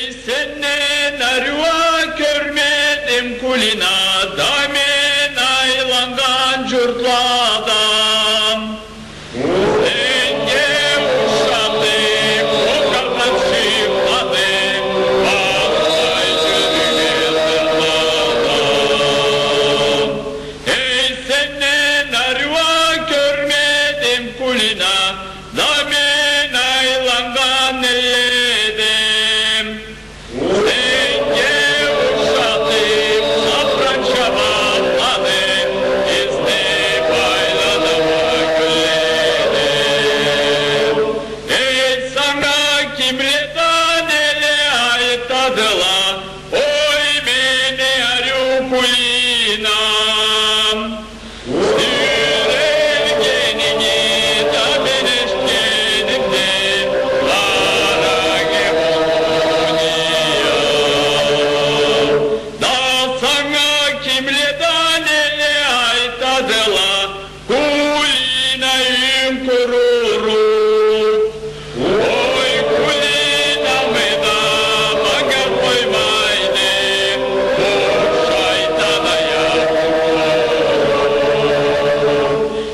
Ey senden arva görmedim kulina, da men aylangan jurtlardan. Senge uşadım, okaldan şifladım, bağlay yürüme sırtlardan. Ey senden arva görmedim kulina, da men aylangan elledim. Senge uşadım, safran şabatladım, iznip aylanıma gülledim. Ey sana kimredan ele aytadıla, oy beni arı kulinam. Sürergenini da ben eşkenimde, Larage Bolunya. Da sana kimredan ele aytadıla, kulinayım kururu. Oy kulinamı da bana koymaydı, bu şeytana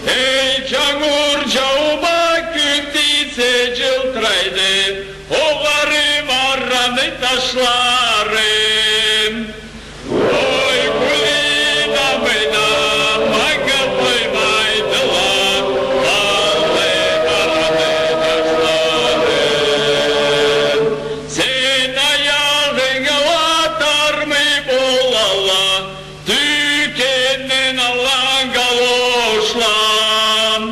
Ey çamur çağıma kündüze cıltraydı, oğlarım arranı taşlarım. Oy kulinamı da bana koymaydılar, vallahi arranı taşlarım. Sen ayağını atar mı bolala, tükenen alan galoşlam.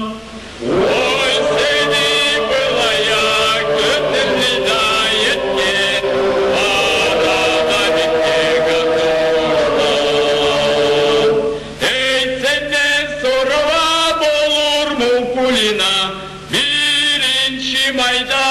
Oy seni bılaya gönderdi dayetken, arada bitti gatuşlam. Ey senden sonra olur mu kulina, birinci mayda